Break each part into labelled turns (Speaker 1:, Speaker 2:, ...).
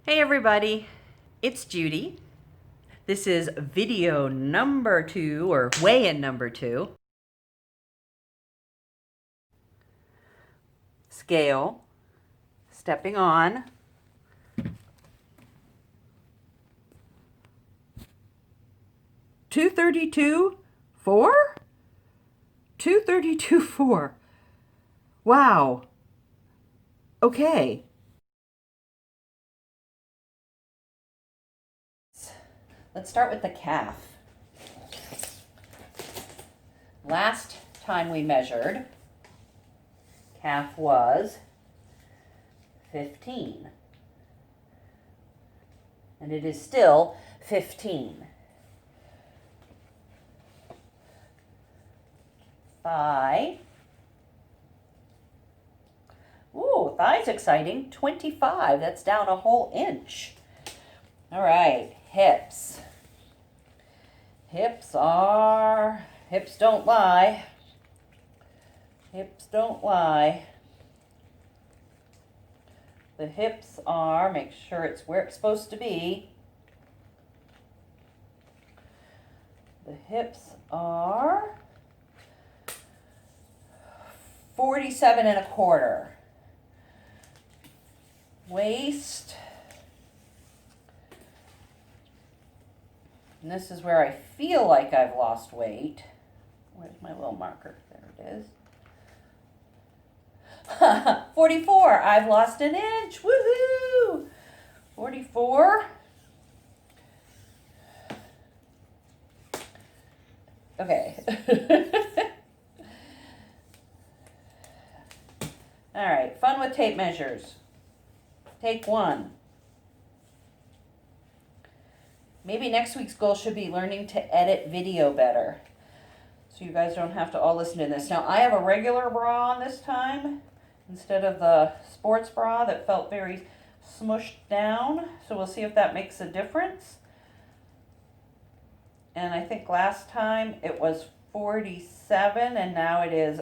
Speaker 1: Hey everybody, it's Judy. This is video number 2 or weigh-in number 2. Scale, stepping on. $232.4? $232.4. Wow. Okay. Let's start with the calf. Last time we measured, calf was 15. And it is still 15. Thigh. Ooh, thigh's exciting. 25. That's down a whole inch. All right, hips. Hips don't lie. Hips don't lie. The hips are, make sure it's where it's supposed to be. The hips are 47.25. Waist. And this is where I feel like I've lost weight. Where's my little marker? There it is. 44. I've lost an inch. Woohoo! 44. Okay. All right. Fun with tape measures. Take 1. Maybe next week's goal should be learning to edit video better, so you guys don't have to all listen to this. Now, I have a regular bra on this time instead of the sports bra that felt very smushed down, so we'll see if that makes a difference. And I think last time it was 47, and now it is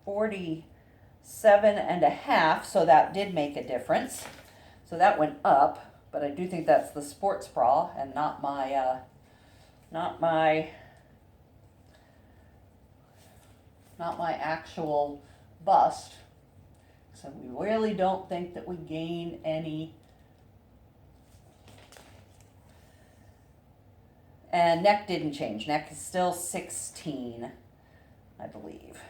Speaker 1: 47.5, so that did make a difference. So that went up. But I do think that's the sports bra and not my actual bust. So we really don't think that we gain any. And neck didn't change. Neck is still 16, I believe.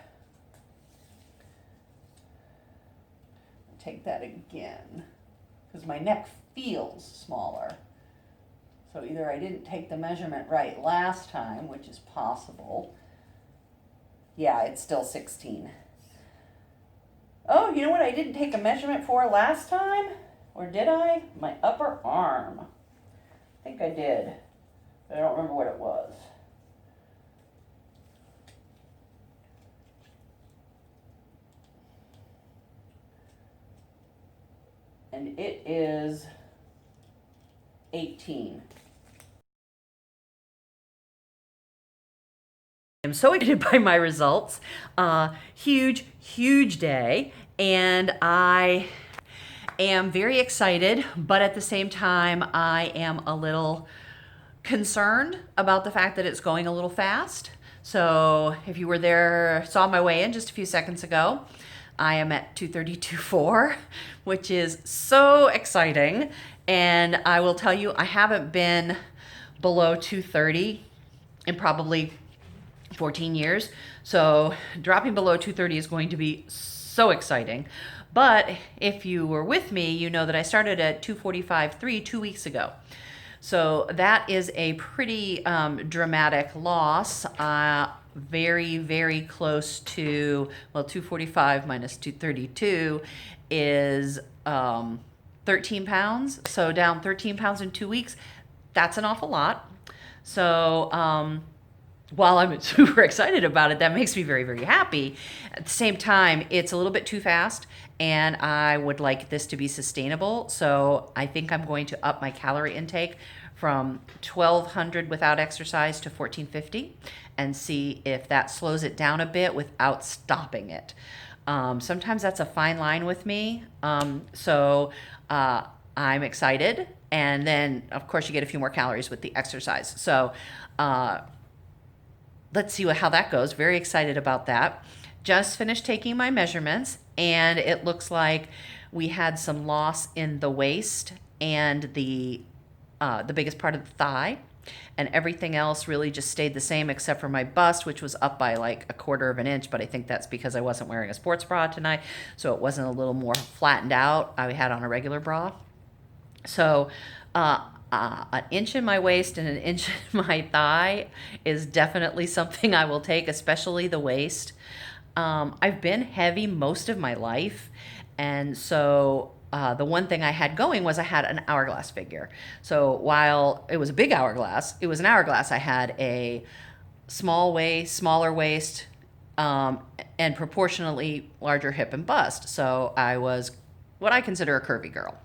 Speaker 1: Take that again, because my neck feels smaller. So either I didn't take the measurement right last time, which is possible. Yeah, it's still 16. Oh, you know what I didn't take a measurement for last time? Or did I? My upper arm. I think I did, but I don't remember what it was. And it is 18. I'm so excited by my results. Huge day. And I am very excited, but at the same time, I am a little concerned about the fact that it's going a little fast. So if you were there, saw my weigh-in just a few seconds ago, I am at 232.4, which is so exciting. And I will tell you, I haven't been below 230 in probably 14 years. So dropping below 230 is going to be so exciting. But if you were with me, you know that I started at 245.3 2 weeks ago. So that is a pretty dramatic loss. Very close to, well, 245 minus 232 is 13 pounds. So down 13 pounds in 2 weeks. That's an awful lot. So while I'm super excited about it, that makes me very happy. At the same time, it's a little bit too fast, and I would like this to be sustainable. So I think I'm going to up my calorie intake from 1,200 without exercise to 1,450 and see if that slows it down a bit without stopping it. Sometimes that's a fine line with me. So I'm excited. And then, of course, you get a few more calories with the exercise. So uh, let's see how that goes. Very excited about that. Just finished taking my measurements, and it looks like we had some loss in the waist and the biggest part of the thigh, and everything else really just stayed the same except for my bust, which was up by like a quarter of an inch. But I think that's because I wasn't wearing a sports bra tonight, so it wasn't a little more flattened out. I had on a regular bra. So an inch in my waist and an inch in my thigh is definitely something I will take, especially the waist. I've been heavy most of my life, and so the one thing I had going was I had an hourglass figure. So while it was a big hourglass, it was an hourglass. I had a smaller waist, and proportionally larger hip and bust. So I was what I consider a curvy girl.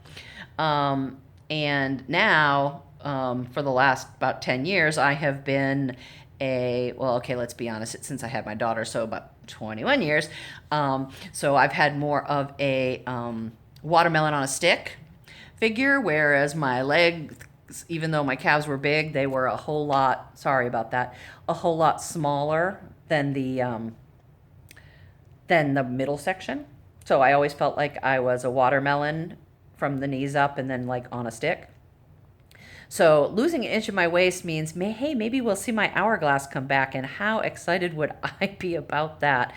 Speaker 1: And now, for the last about 10 years, I have been well, okay, let's be honest, since I had my daughter, so about 21 years. So I've had more of a watermelon on a stick figure, whereas my legs, even though my calves were big, they were a whole lot, sorry about that, a whole lot smaller than the middle section. So I always felt like I was a watermelon from the knees up and then like on a stick. So losing an inch of my waist means, hey, maybe we'll see my hourglass come back, and how excited would I be about that?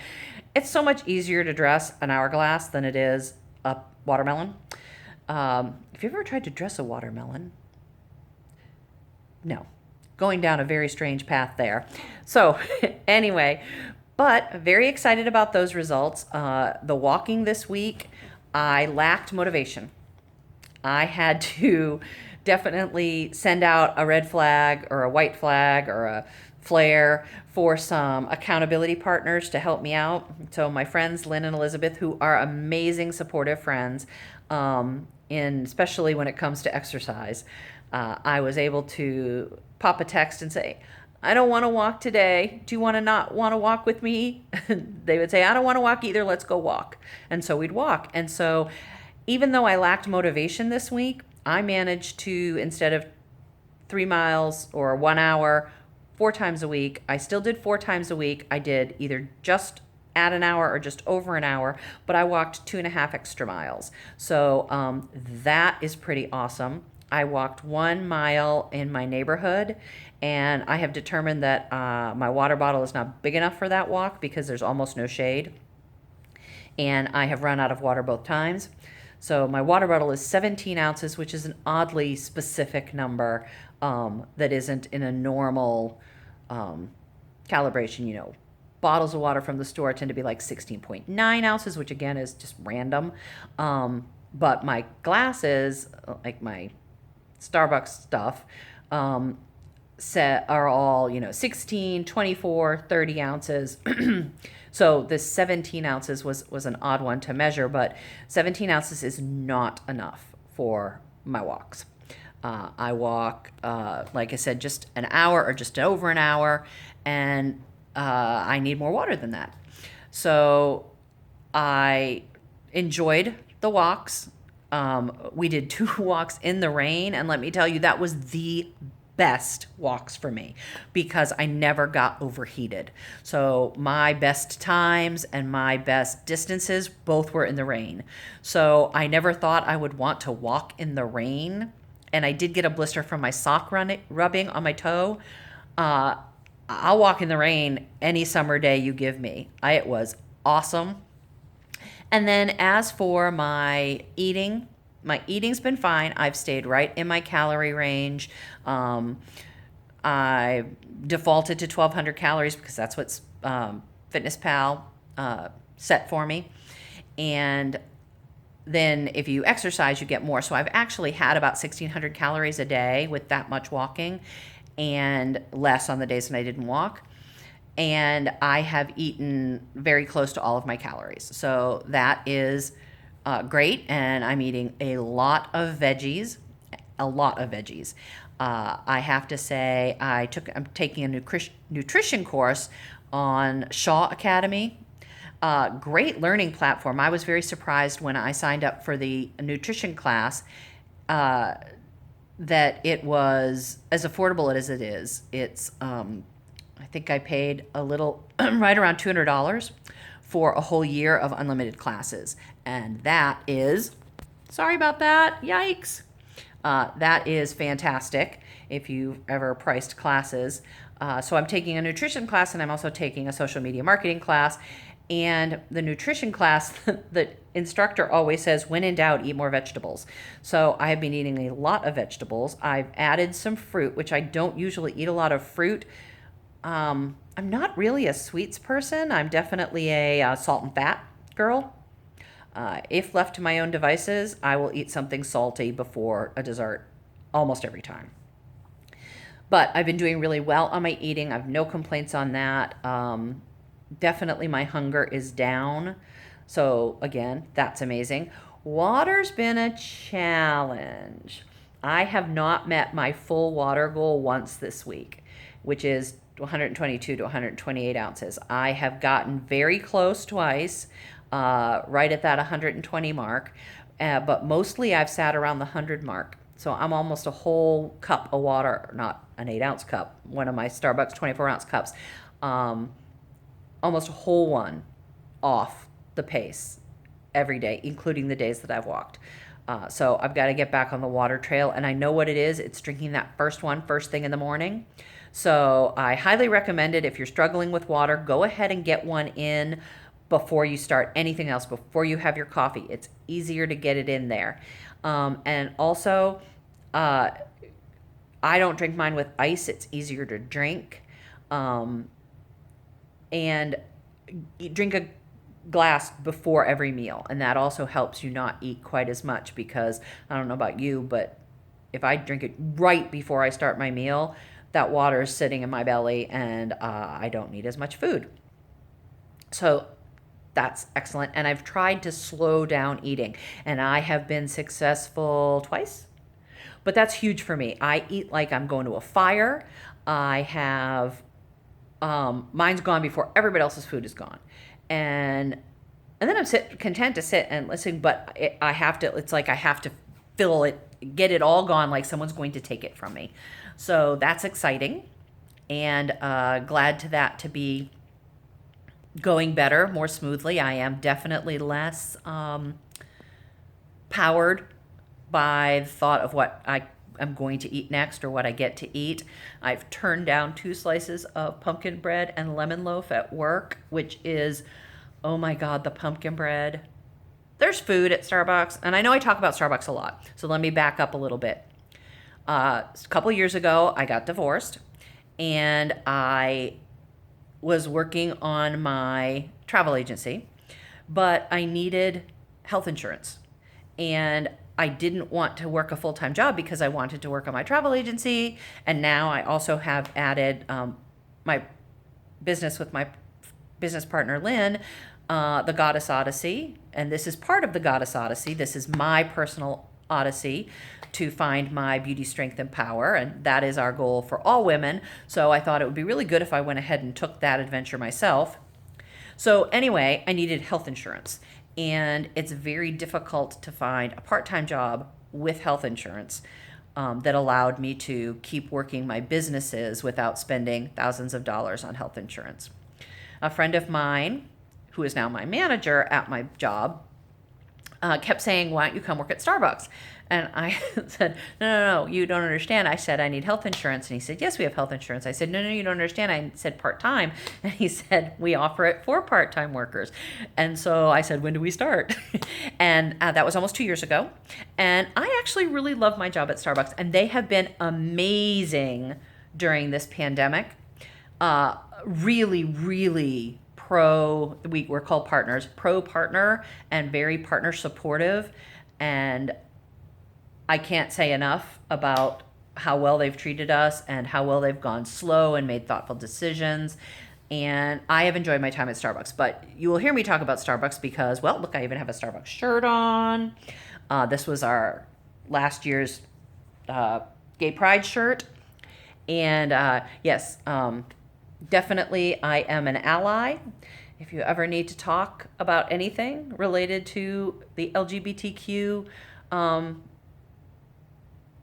Speaker 1: It's so much easier to dress an hourglass than it is a watermelon. If you've ever tried to dress a watermelon, no, going down a very strange path there. So anyway, but very excited about those results. The walking this week, I lacked motivation. I had to definitely send out a red flag or a white flag or a flare for some accountability partners to help me out. So my friends, Lynn and Elizabeth, who are amazing, supportive friends, especially when it comes to exercise, I was able to pop a text and say, I don't want to walk today. Do you want to not want to walk with me? They would say, I don't want to walk either. Let's go walk. And so we'd walk. And so even though I lacked motivation this week, I managed to, instead of 3 miles or 1 hour, 4 times a week, I still did 4 times a week. I did either just at an hour or just over an hour, but I walked 2.5 extra miles. So that is pretty awesome. I walked 1 mile in my neighborhood, and I have determined that my water bottle is not big enough for that walk because there's almost no shade, and I have run out of water both times. So my water bottle is 17 ounces, which is an oddly specific number that isn't in a normal calibration. You know, bottles of water from the store tend to be like 16.9 ounces, which again is just random. But my glasses, like my Starbucks stuff, are all, 16, 24, 30 ounces. So this 17 ounces was an odd one to measure, but 17 ounces is not enough for my walks. I walk, like I said, just an hour or just over an hour, and I need more water than that. So I enjoyed the walks. We did 2 walks in the rain, and let me tell you, that was the best walks for me because I never got overheated. So my best times and my best distances both were in the rain. So I never thought I would want to walk in the rain, and I did get a blister from my sock rubbing on my toe. I'll walk in the rain any summer day you give me. It was awesome. And then as for my eating's been fine. I've stayed right in my calorie range. I defaulted to 1,200 calories because that's what's FitnessPal set for me. And then if you exercise, you get more. So I've actually had about 1,600 calories a day with that much walking, and less on the days when I didn't walk. And I have eaten very close to all of my calories. So that is great. And I'm eating a lot of veggies. I have to say I'm taking a nutrition course on Shaw Academy. Great learning platform. I was very surprised when I signed up for the nutrition class. that it was as affordable as it is. It's I think I paid a little right around $200 for a whole year of unlimited classes, and that is sorry about that. Yikes. That is fantastic if you've ever priced classes. So I'm taking a nutrition class and I'm also taking a social media marketing class. And the nutrition class, the instructor always says, when in doubt, eat more vegetables. So I have been eating a lot of vegetables. I've added some fruit, which I don't usually eat a lot of fruit. I'm not really a sweets person. I'm definitely a salt and fat girl. If left to my own devices, I will eat something salty before a dessert almost every time. But I've been doing really well on my eating. I have no complaints on that. Definitely my hunger is down. So again, that's amazing. Water's been a challenge. I have not met my full water goal once this week, which is 122 to 128 ounces. I have gotten very close twice, right at that 120 mark, but mostly I've sat around the 100 mark. So I'm almost a whole cup of water, not an 8-ounce cup, one of my Starbucks 24-ounce cups, almost a whole one off the pace every day, including the days that I've walked. So I've got to get back on the water trail, and I know what it is. It's drinking that first one first thing in the morning. So I highly recommend it. If you're struggling with water, go ahead and get one in before you start anything else, before you have your coffee. It's easier to get it in there. And also, I don't drink mine with ice. It's easier to drink. And drink a glass before every meal. And that also helps you not eat quite as much, because I don't know about you, but if I drink it right before I start my meal, that water is sitting in my belly and I don't need as much food. So that's excellent. And I've tried to slow down eating, and I have been successful twice. But that's huge for me. I eat like I'm going to a fire. I have mine's gone before everybody else's food is gone, and then I'm content to sit and listen. But I have to. It's like I have to fill it, get it all gone, like someone's going to take it from me. So that's exciting, and glad to be going better, more smoothly. I am definitely less powered by the thought of what I'm going to eat next or what I get to eat. I've turned down 2 slices of pumpkin bread and lemon loaf at work, which is, oh my God, the pumpkin bread. There's food at Starbucks, and I know I talk about Starbucks a lot, so let me back up a little bit. A couple years ago, I got divorced, and I was working on my travel agency, but I needed health insurance. And I didn't want to work a full-time job because I wanted to work on my travel agency. And now I also have added my business with my business partner, Lynn, the Goddess Odyssey. And this is part of the Goddess Odyssey. This is my personal odyssey to find my beauty, strength, and power. And that is our goal for all women. So I thought it would be really good if I went ahead and took that adventure myself. So anyway, I needed health insurance. And it's very difficult to find a part-time job with health insurance that allowed me to keep working my businesses without spending thousands of dollars on health insurance. A friend of mine, who is now my manager at my job, kept saying, why don't you come work at Starbucks? And I said, no, you don't understand. I said, I need health insurance. And he said, yes, we have health insurance. I said, no, you don't understand. I said part-time. And he said, we offer it for part-time workers. And so I said, when do we start? And that was almost 2 years ago. And I actually really love my job at Starbucks. And they have been amazing during this pandemic. Really, really we're called partners, pro partner, and very partner supportive. And I can't say enough about how well they've treated us and how well they've gone slow and made thoughtful decisions. And I have enjoyed my time at Starbucks. But you will hear me talk about Starbucks because, well, look, I even have a Starbucks shirt on. This was our last year's Gay Pride shirt. And yes, definitely I am an ally. If you ever need to talk about anything related to the LGBTQ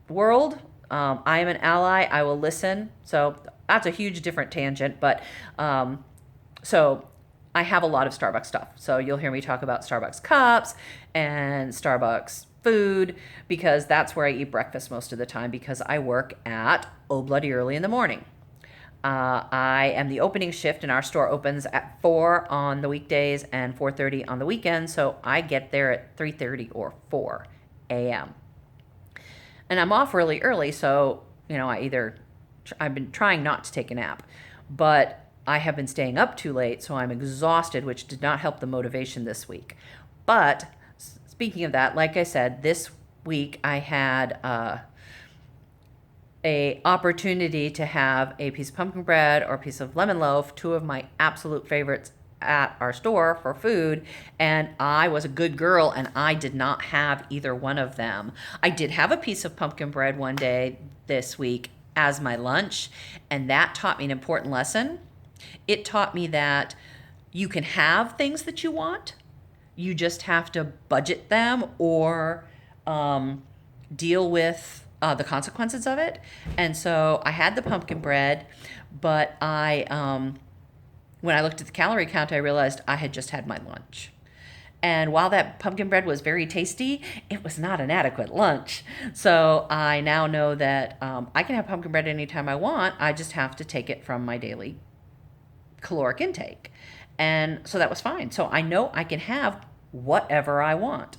Speaker 1: world, I am an ally. I will listen. So that's a huge different tangent, but so I have a lot of Starbucks stuff. So you'll hear me talk about Starbucks cups and Starbucks food because that's where I eat breakfast most of the time because I work at Oh Bloody Early in the morning. I am the opening shift, and our store opens at 4 on the weekdays and 4:30 on the weekends. So I get there at 3:30 or 4 a.m. And I'm off really early, so I've been trying not to take a nap, but I have been staying up too late, so I'm exhausted, which did not help the motivation this week. But speaking of that, like I said, this week I had a opportunity to have a piece of pumpkin bread or a piece of lemon loaf, two of my absolute favorites at our store for food, and I was a good girl and I did not have either one of them. I did have a piece of pumpkin bread one day this week as my lunch, and that taught me an important lesson. It taught me that you can have things that you want, you just have to budget them or deal with the consequences of it. And so I had the pumpkin bread, but when I looked at the calorie count, I realized I had just had my lunch. And while that pumpkin bread was very tasty, it was not an adequate lunch. So I now know that I can have pumpkin bread anytime I want. I just have to take it from my daily caloric intake. And so that was fine. So I know I can have whatever I want.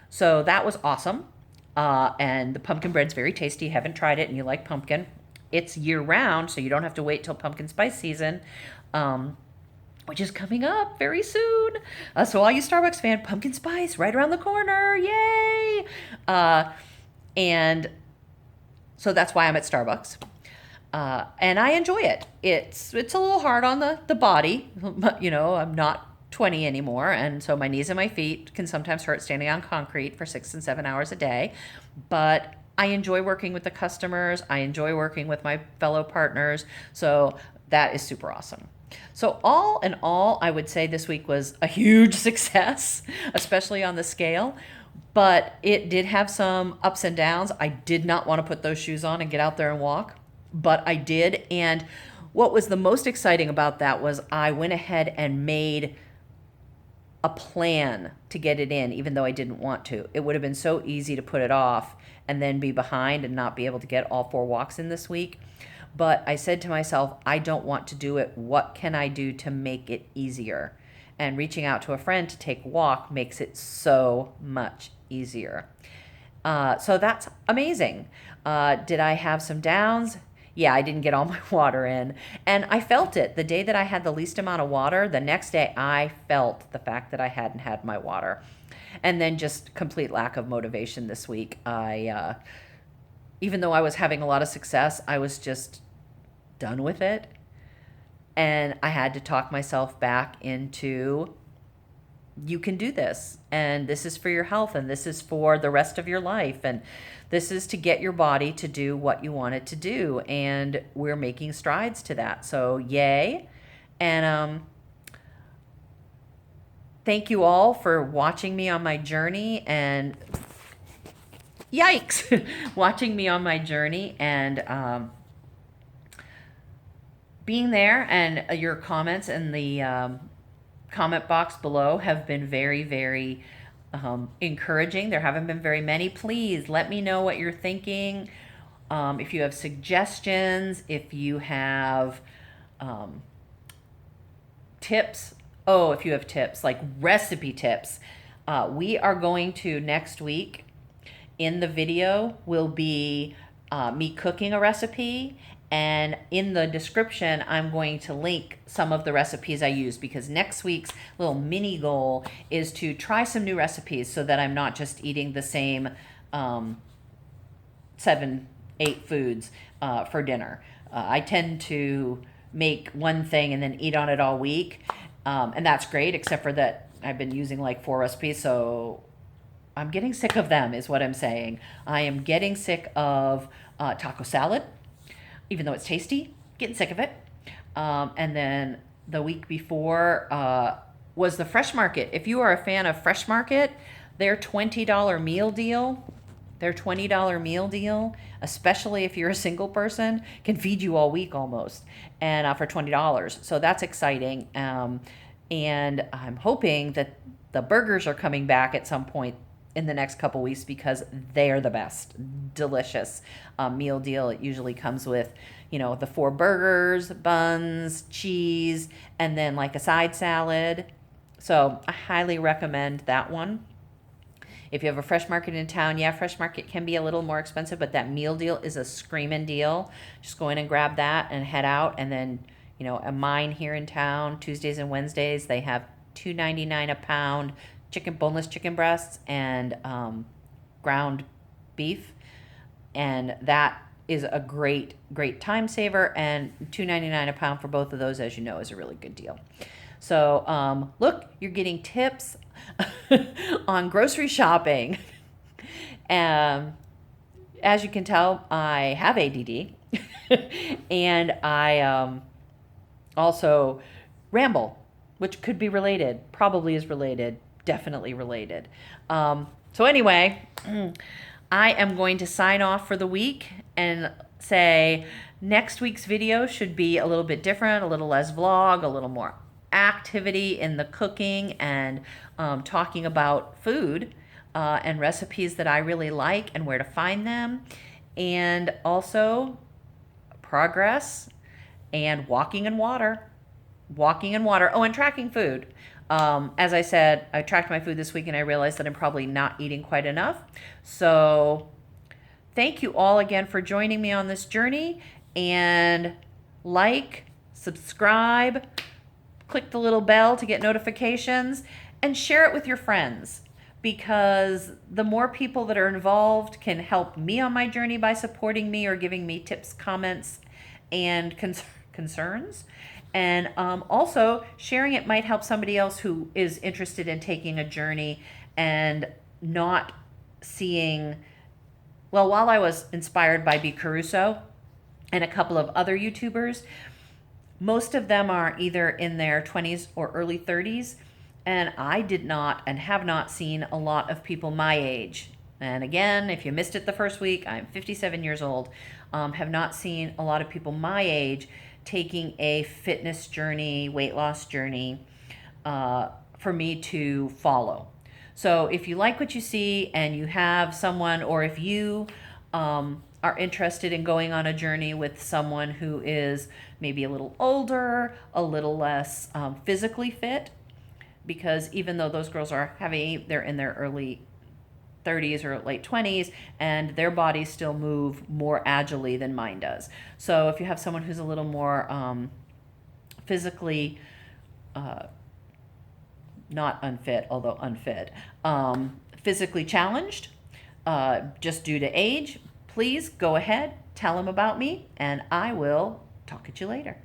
Speaker 1: So that was awesome. And the pumpkin bread's very tasty. Haven't tried it and you like pumpkin. It's year round, so you don't have to wait till pumpkin spice season, which is coming up very soon. So all you Starbucks fan, pumpkin spice right around the corner. Yay! And so that's why I'm at Starbucks. And I enjoy it. It's a little hard on the body. I'm not 20 anymore, and so my knees and my feet can sometimes hurt standing on concrete for 6 and 7 hours a day. But I enjoy working with the customers. I enjoy working with my fellow partners. So that is super awesome. So all in all, I would say this week was a huge success, especially on the scale. But it did have some ups and downs. I did not want to put those shoes on and get out there and walk, but I did. And what was the most exciting about that was I went ahead and made a plan to get it in, even though I didn't want to. It would have been so easy to put it off and then be behind and not be able to get all 4 walks in this week. But I said to myself, I don't want to do it. What can I do to make it easier? And reaching out to a friend to take a walk makes it so much easier. So that's amazing. Did I have some downs? Yeah, I didn't get all my water in. And I felt it. The day that I had the least amount of water, the next day I felt the fact that I hadn't had my water. And then just complete lack of motivation this week. Even though I was having a lot of success, I was just done with it. And I had to talk myself back into, you can do this, and this is for your health, and this is for the rest of your life, and this is to get your body to do what you want it to do, and we're making strides to that. So yay. And thank you all for watching me on my journey, and yikes, watching me on my journey, and being there. And your comments in the comment box below have been very, very encouraging. There haven't been very many. Please let me know what you're thinking. If you have suggestions, if you have tips. Oh, if you have tips, like recipe tips. We are going to, next week in the video will be me cooking a recipe. And in the description, I'm going to link some of the recipes I use, because next week's little mini goal is to try some new recipes so that I'm not just eating the same 7, 8 foods for dinner. I tend to make one thing and then eat on it all week. And that's great, except for that I've been using like 4 recipes. So I'm getting sick of them is what I'm saying. I am getting sick of taco salad. Even though it's tasty, getting sick of it. And then the week before was the Fresh Market. If you are a fan of Fresh Market, their $20 meal deal Their $20 meal deal, especially if you're a single person, can feed you all week almost, and for $20. So that's exciting. And I'm hoping that the burgers are coming back at some point in the next couple weeks because they're the best, delicious meal deal. It usually comes with, the 4 burgers, buns, cheese, and then like a side salad. So I highly recommend that one. If you have a Fresh Market in town, yeah, Fresh Market can be a little more expensive, but that meal deal is a screaming deal. Just go in and grab that and head out. And then, at mine here in town, Tuesdays and Wednesdays, they have $2.99 a pound boneless chicken breasts and ground beef. And that is a great, great time saver. And $2.99 a pound for both of those, as you know, is a really good deal. So look, you're getting tips on grocery shopping. As you can tell, I have ADD and I also ramble, which could be related, probably is related, definitely related. So anyway, I am going to sign off for the week and say next week's video should be a little bit different, a little less vlog, a little more activity in the cooking and talking about food and recipes that I really like and where to find them, and also progress and walking in water. Oh, and tracking food. As I said, I tracked my food this week and I realized that I'm probably not eating quite enough. So thank you all again for joining me on this journey, and subscribe, click the little bell to get notifications, and share it with your friends, because the more people that are involved can help me on my journey by supporting me or giving me tips, comments, and concerns. And also sharing it might help somebody else who is interested in taking a journey and not seeing, well, while I was inspired by B. Caruso and a couple of other YouTubers, most of them are either in their 20s or early 30s. And I did not and have not seen a lot of people my age. And again, if you missed it the first week, I'm 57 years old. Have not seen a lot of people my age taking a fitness journey, weight loss journey for me to follow. So if you like what you see and you have someone, or if you are interested in going on a journey with someone who is maybe a little older, a little less physically fit, because even though those girls are heavy, they're in their early 30s or late 20s, and their bodies still move more agilely than mine does. So if you have someone who's a little more physically not unfit, although unfit, physically challenged, just due to age, please go ahead, tell them about me, and I will talk at you later.